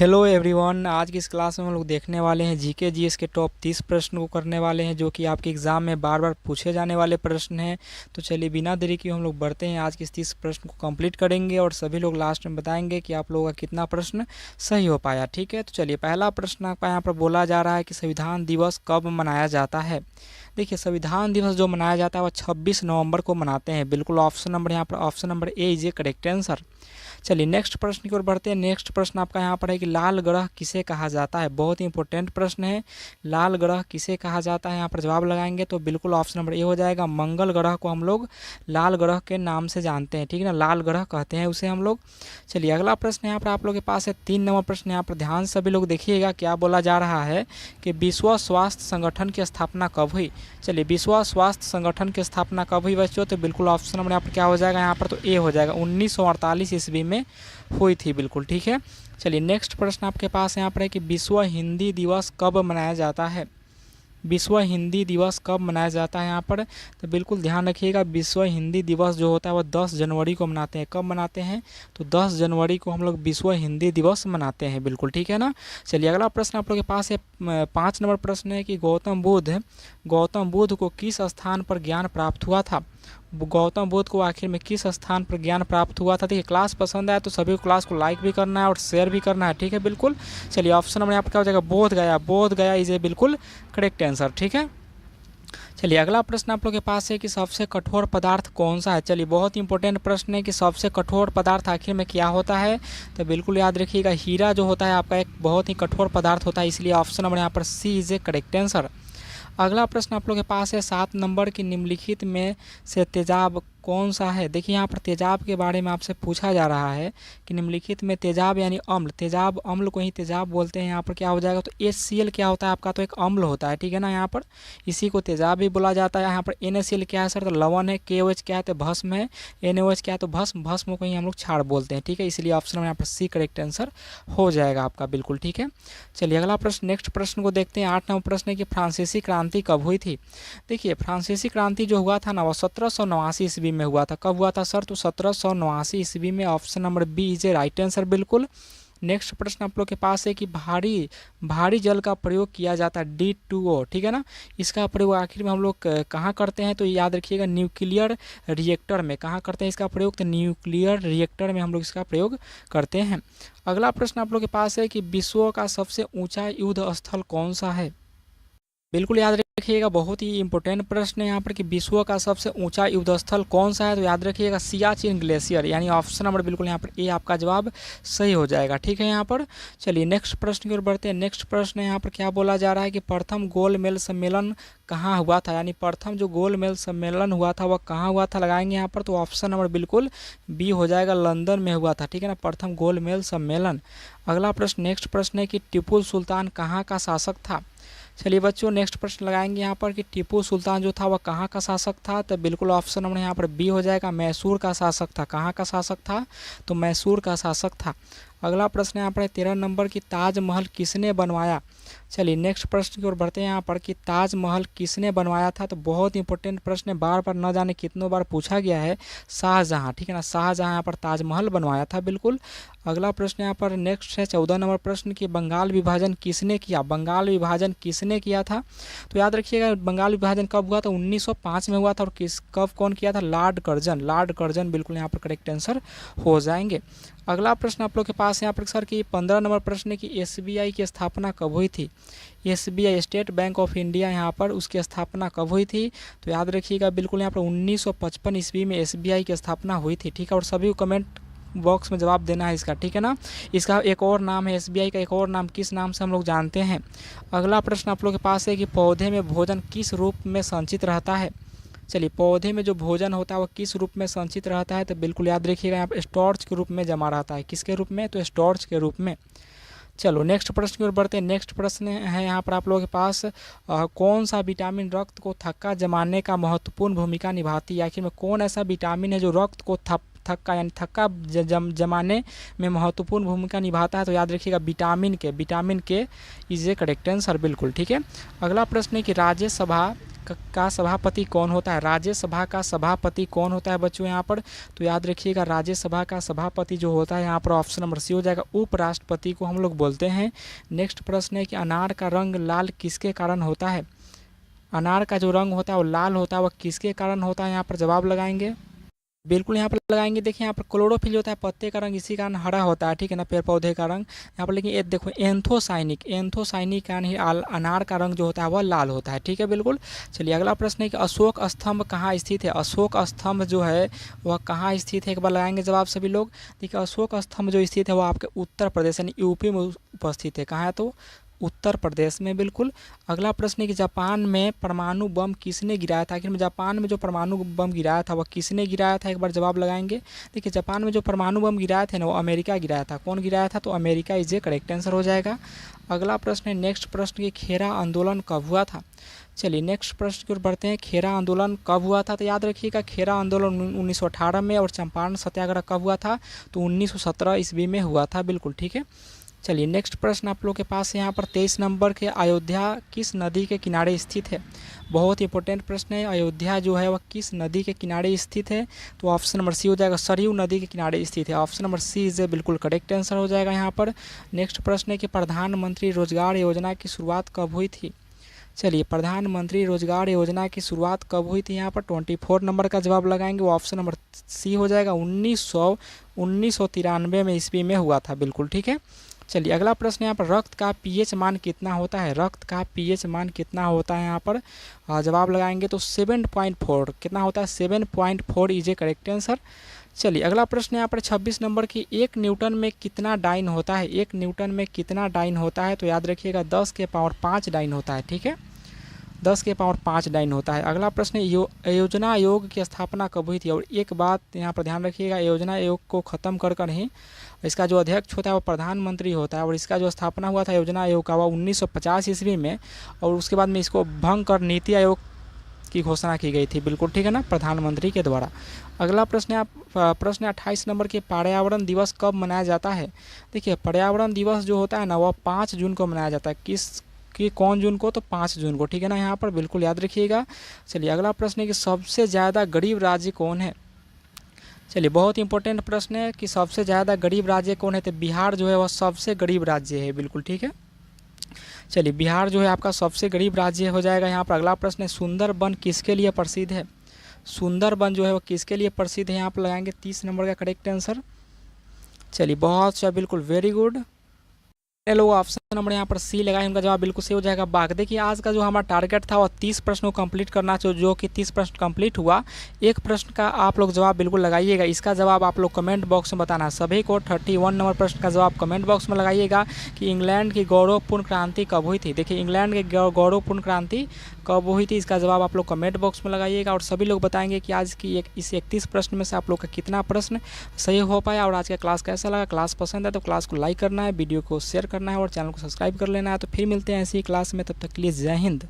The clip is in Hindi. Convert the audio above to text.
हेलो एवरीवन, आज की इस क्लास में हम लोग देखने वाले हैं जीके जीएस के टॉप 30 प्रश्न को करने वाले हैं जो कि आपके एग्ज़ाम में बार बार पूछे जाने वाले प्रश्न हैं। तो चलिए बिना देरी के हम लोग बढ़ते हैं, आज के इस 30 प्रश्न को कंप्लीट करेंगे और सभी लोग लास्ट में बताएंगे कि आप लोगों का कितना प्रश्न सही हो पाया। ठीक है, तो चलिए पहला प्रश्न आपका यहाँ पर बोला जा रहा है कि संविधान दिवस कब मनाया जाता है। देखिए, संविधान दिवस जो मनाया जाता है वह 26 नवंबर को मनाते हैं। बिल्कुल ऑप्शन नंबर यहाँ पर option number A is A correct answer. चलिए नेक्स्ट प्रश्न की ओर बढ़ते हैं। नेक्स्ट प्रश्न आपका यहाँ पर है कि लाल ग्रह किसे कहा जाता है। बहुत ही इंपॉर्टेंट प्रश्न है, लाल ग्रह किसे कहा जाता है। यहाँ पर जवाब लगाएंगे तो बिल्कुल ऑप्शन नंबर ए हो जाएगा। मंगल ग्रह को हम लोग लाल ग्रह के नाम से जानते हैं, ठीक है ना, लाल ग्रह कहते हैं उसे हम लोग। चलिए अगला प्रश्न यहाँ पर आप लोग के पास है 3 नंबर प्रश्न। यहाँ पर ध्यान से सभी लोग देखिएगा, क्या बोला जा रहा है कि विश्व स्वास्थ्य संगठन की स्थापना कब हुई। चलिए विश्व स्वास्थ्य संगठन की स्थापना कब हुई बच्चों, तो बिल्कुल ऑप्शन नंबर यहाँ पर क्या हो जाएगा, यहाँ पर तो ए हो जाएगा। 1948 ईस्वी में हुई थी, बिल्कुल ठीक है। चलिए नेक्स्ट प्रश्न आपके पास यहाँ पर है कि विश्व हिंदी दिवस कब मनाया जाता है। विश्व हिंदी दिवस कब मनाया जाता है यहाँ पर, तो बिल्कुल ध्यान रखिएगा, विश्व हिंदी दिवस जो होता है वह 10 जनवरी को मनाते हैं। कब मनाते हैं, तो 10 जनवरी को हम लोग विश्व हिंदी दिवस मनाते हैं, बिल्कुल ठीक है ना। चलिए अगला प्रश्न आप लोग के पास है 5 नंबर प्रश्न है कि गौतम बुद्ध को किस स्थान पर ज्ञान प्राप्त हुआ था। गौतम बुद्ध को आखिर में किस स्थान पर ज्ञान प्राप्त हुआ था। देखिए क्लास पसंद आया तो सभी को क्लास को लाइक भी करना है और शेयर भी करना है, ठीक है बिल्कुल। चलिए ऑप्शन नंबर यहाँ पर क्या हो जाएगा, बोध गया इज ए बिल्कुल करेक्ट आंसर, ठीक है। चलिए अगला प्रश्न आप लोग के पास है कि सबसे कठोर पदार्थ कौन सा है। चलिए बहुत इंपॉर्टेंट प्रश्न है कि सबसे कठोर पदार्थ आखिर में क्या होता है, तो बिल्कुल याद रखिएगा, हीरा जो होता है आपका एक बहुत ही कठोर पदार्थ होता है, इसलिए ऑप्शन नंबर यहाँ पर सी इज ए करेक्ट आंसर। अगला प्रश्न आप लोग के पास है 7 नंबर की निम्नलिखित में से तेजाब कौन सा है। देखिए यहाँ पर तेजाब के बारे में आपसे पूछा जा रहा है कि निम्नलिखित में तेजाब यानी अम्ल, तेजाब अम्ल को ही तेजाब बोलते हैं। यहाँ पर क्या हो जाएगा, तो HCl क्या होता है आपका, तो एक अम्ल होता है, ठीक है ना, यहाँ पर इसी को तेजाब भी बोला जाता है। यहाँ पर NaCl क्या है सर, तो लवण है। KOH क्या है, तो भस्म है। NaOH क्या है, तो भस्म को ही हम लोग क्षार बोलते हैं, ठीक है, इसलिए ऑप्शन में यहाँ पर सी करेक्ट आंसर हो जाएगा आपका, बिल्कुल ठीक है। चलिए अगला प्रश्न, नेक्स्ट प्रश्न को देखते हैं। 8 नंबर प्रश्न है कि फ्रांसीसी क्रांति कब हुई थी। देखिए फ्रांसीसी क्रांति जो हुआ था ना वह 1789 ईस्वी में हुआ था। कब हुआ था सर, तो 1789 ईस्वी में। Option number B is A right answer, बिल्कुल। नेक्स्ट प्रश्न आप लोग के पास है कि भारी जल का प्रयोग किया जाता है D2O, ठीक है ना, इसका प्रयोग आखिर में हम लोग कहाँ करते हैं, तो याद रखिएगा न्यूक्लियर रिएक्टर में। कहाँ करते हैं इसका प्रयोग, तो न्यूक्लियर रिएक्टर में हम लोग इसका प्रयोग करते हैं। अगला प्रश्न आप लोग के पास है कि विश्व का सबसे ऊंचा युद्ध स्थल कौन सा है। बिल्कुल याद रखिएगा, बहुत ही इंपॉर्टेंट प्रश्न है यहाँ पर कि विश्व का सबसे ऊंचा युद्ध स्थल कौन सा है, तो याद रखिएगा सियाचिन ग्लेशियर, यानी ऑप्शन नंबर बिल्कुल यहाँ पर ए आपका जवाब सही हो जाएगा, ठीक है यहाँ पर। चलिए नेक्स्ट प्रश्न की ओर बढ़ते हैं। नेक्स्ट प्रश्न यहाँ पर क्या बोला जा रहा है कि प्रथम गोलमेज सम्मेलन कहाँ हुआ था, यानी प्रथम जो गोलमेज सम्मेलन हुआ था वह कहाँ हुआ था, लगाएंगे यहाँ पर तो ऑप्शन नंबर बिल्कुल बी हो जाएगा, लंदन में हुआ था, ठीक है ना, प्रथम गोलमेज सम्मेलन। अगला प्रश्न, नेक्स्ट प्रश्न है कि टीपू सुल्तान कहाँ का शासक था। चलिए बच्चों नेक्स्ट प्रश्न लगाएंगे यहाँ पर कि टीपू सुल्तान जो था वह कहाँ का शासक था, तो बिल्कुल ऑप्शन नंबर यहाँ पर बी हो जाएगा, मैसूर का शासक था। कहाँ का शासक था, तो मैसूर का शासक था। अगला प्रश्न यहाँ पर 13 नंबर की ताजमहल किसने बनवाया। चलिए नेक्स्ट प्रश्न की ओर बढ़ते हैं यहाँ पर कि ताजमहल किसने बनवाया था, तो बहुत इंपॉर्टेंट प्रश्न है, बार बार न जाने कितनों बार पूछा गया है। शाहजहाँ, ठीक है ना, शाहजहाँ यहाँ पर ताजमहल बनवाया था, बिल्कुल। अगला प्रश्न यहाँ पर नेक्स्ट है 14 नंबर प्रश्न की बंगाल विभाजन किसने किया। बंगाल विभाजन किसने किया था, तो याद रखिएगा बंगाल विभाजन कब हुआ था, 1905 में हुआ था। और कब कौन किया था, लॉर्ड कर्जन, बिल्कुल यहाँ पर करेक्ट आंसर हो जाएंगे। अगला प्रश्न आप लोग के पास यहाँ पर सर कि 15 नंबर प्रश्न है कि SBI की स्थापना कब हुई थी। SBI state bank of India यहाँ पर उसकी स्थापना कब हुई थी, तो याद रखिएगा बिल्कुल यहाँ पर 1955 ईस्वी में SBI की स्थापना हुई थी, ठीक है। और सभी को कमेंट बॉक्स में जवाब देना है इसका, ठीक है ना। इसका एक और नाम है, SBI का एक और नाम किस नाम से हम लोग जानते हैं। अगला प्रश्न आप लोग के पास है कि पौधे में भोजन किस रूप में संचित रहता है। चलिए पौधे में जो भोजन होता है वह किस रूप में संचित रहता है, तो बिल्कुल याद रखिएगा यहाँ पर स्टार्च के रूप में जमा रहता है। किसके रूप में, तो स्टार्च के रूप में। चलो नेक्स्ट प्रश्न की ओर बढ़ते हैं। नेक्स्ट प्रश्न है यहाँ पर आप लोगों के पास कौन सा विटामिन रक्त को थक्का जमाने का महत्वपूर्ण भूमिका निभाती है। आखिर में कौन ऐसा विटामिन है जो रक्त को थक्का यानी थक्का जमाने में महत्वपूर्ण भूमिका निभाता है, तो याद रखिएगा विटामिन के इज ए करेक्ट आंसर, बिल्कुल ठीक है। अगला प्रश्न है कि राज्यसभा का सभापति कौन होता है? राज्यसभा का सभापति कौन होता है बच्चों यहाँ पर? तो याद रखिएगा राज्यसभा का सभापति जो होता है यहाँ पर ऑप्शन नंबर सी हो जाएगा, उपराष्ट्रपति को हम लोग बोलते हैं। नेक्स्ट प्रश्न है कि अनार का रंग लाल किसके कारण होता है? अनार का जो रंग होता है वो लाल होता है, वह किसके कारण होता है? यहाँ पर जवाब लगाएंगे, बिल्कुल यहाँ पर लगाएंगे। देखिए यहाँ पर क्लोरोफिल होता है, पत्ते का रंग इसी कारण हरा होता है, ठीक है ना, पेड़ पौधे का रंग यहाँ पर। लेकिन ये देखो एंथोसाइनिक कारण ही अनार का रंग जो होता है वह लाल होता है, ठीक है, बिल्कुल। चलिए अगला प्रश्न है कि अशोक स्तंभ कहाँ स्थित है? अशोक स्तंभ जो है वह कहाँ स्थित है? एक बार लगाएंगे जवाब सभी लोग। देखिए अशोक स्तंभ जो स्थित है वह आपके उत्तर प्रदेश यानी यूपी में उपस्थित है। कहाँ है? तो उत्तर प्रदेश में, बिल्कुल। अगला प्रश्न है कि जापान में परमाणु बम किसने गिराया था? आखिर में जापान में जो परमाणु बम गिराया था वह किसने गिराया था? एक बार जवाब लगाएंगे। देखिए जापान में जो परमाणु बम गिराया था ना वो अमेरिका गिराया था। कौन गिराया था? तो America is A correct answer हो जाएगा। अगला प्रश्न है नेक्स्ट प्रश्न कि खेरा आंदोलन कब हुआ था? चलिए नेक्स्ट प्रश्न की ओर बढ़ते हैं। खेरा आंदोलन कब हुआ था? तो याद रखिएगा खेरा आंदोलन 1918 में, और चंपारण सत्याग्रह कब हुआ था? तो 1917 ईस्वी में हुआ था, बिल्कुल ठीक है। चलिए नेक्स्ट प्रश्न आप लोग के पास यहाँ पर 23 नंबर के, अयोध्या किस नदी के किनारे स्थित है? बहुत इंपॉर्टेंट प्रश्न है। अयोध्या जो है वह किस नदी के किनारे स्थित है? तो ऑप्शन नंबर सी हो जाएगा, सरयू नदी के किनारे स्थित है। ऑप्शन नंबर सी इज बिल्कुल करेक्ट आंसर हो जाएगा यहाँ पर। नेक्स्ट प्रश्न है कि प्रधानमंत्री रोजगार योजना की शुरुआत कब हुई थी? चलिए प्रधानमंत्री रोजगार योजना की शुरुआत कब हुई थी? यहाँ पर 24 नंबर का जवाब लगाएंगे, वो ऑप्शन नंबर सी हो जाएगा, 1993 में ईस्वी में हुआ था, बिल्कुल ठीक है। चलिए अगला प्रश्न यहाँ पर रक्त का पीएच मान कितना होता है? रक्त का पीएच मान कितना होता है? यहाँ पर जवाब लगाएंगे तो 7.4 कितना होता है? 7.4 इज ए करेक्ट आंसर। चलिए अगला प्रश्न यहाँ पर 26 नंबर की, 1 न्यूटन में कितना डाइन होता है? 1 न्यूटन में कितना डाइन होता है? तो याद रखिएगा 10 के पावर 5 डाइन होता है, ठीक है, 10 के पावर 5 डाइन होता है। अगला प्रश्न योजना आयोग की स्थापना कब हुई थी? और एक बात यहाँ पर ध्यान रखिएगा, योजना आयोग को ख़त्म कर ही इसका जो अध्यक्ष होता है वो प्रधानमंत्री होता है, और इसका जो स्थापना हुआ था योजना आयोग का वो 1950 ईस्वी में, और उसके बाद में इसको भंग कर नीति आयोग की घोषणा की गई थी, बिल्कुल ठीक है ना, प्रधानमंत्री के द्वारा। अगला प्रश्न प्रश्न 28 नंबर के, पर्यावरण दिवस कब मनाया जाता है? देखिए पर्यावरण दिवस जो होता है ना वह 5 जून को मनाया जाता है। कौन जून को? तो 5 जून को, ठीक है ना, यहाँ पर बिल्कुल याद रखिएगा। चलिए अगला प्रश्न है कि सबसे ज़्यादा गरीब राज्य कौन है? चलिए बहुत इंपॉर्टेंट प्रश्न है कि सबसे ज़्यादा गरीब राज्य कौन है? तो बिहार जो है वह सबसे गरीब राज्य है, बिल्कुल ठीक है। चलिए बिहार जो है आपका सबसे गरीब राज्य हो जाएगा यहाँ पर। अगला प्रश्न है सुंदरबन किसके लिए प्रसिद्ध है? सुंदरबन जो है वो किसके लिए प्रसिद्ध है? यहाँ पर लगाएंगे 30 नंबर का करेक्ट आंसर। चलिए बहुत अच्छा, बिल्कुल वेरी गुड। लोग ऑप्शन नंबर यहाँ पर सी लगाए, उनका जवाब बिल्कुल सही हो जाएगा, बाघ। देखिए आज का जो हमारा टारगेट था वो 30 प्रश्न को कंप्लीट करना चाहिए, जो कि 30 प्रश्न कंप्लीट हुआ। एक प्रश्न का आप लोग जवाब बिल्कुल लगाइएगा, इसका जवाब आप लोग कमेंट बॉक्स में बताना। सभी को 31 नंबर प्रश्न का जवाब कमेंट बॉक्स में लगाइएगा कि इंग्लैंड की गौरवपूर्ण क्रांति कब हुई थी। देखिए इंग्लैंड की गौरवपूर्ण क्रांति कब हुई थी, इसका जवाब आप लोग कमेंट बॉक्स में लगाइएगा। और सभी लोग बताएंगे कि आज की इस 31 प्रश्न में से आप लोग का कितना प्रश्न सही हो पाया। और आज का क्लास कैसा लगा? क्लास पसंद है तो क्लास को लाइक करना है, वीडियो को शेयर करना है और चैनल को सब्सक्राइब कर लेना है। तो फिर मिलते हैं ऐसी क्लास में, तब तक के लिए जय हिंद।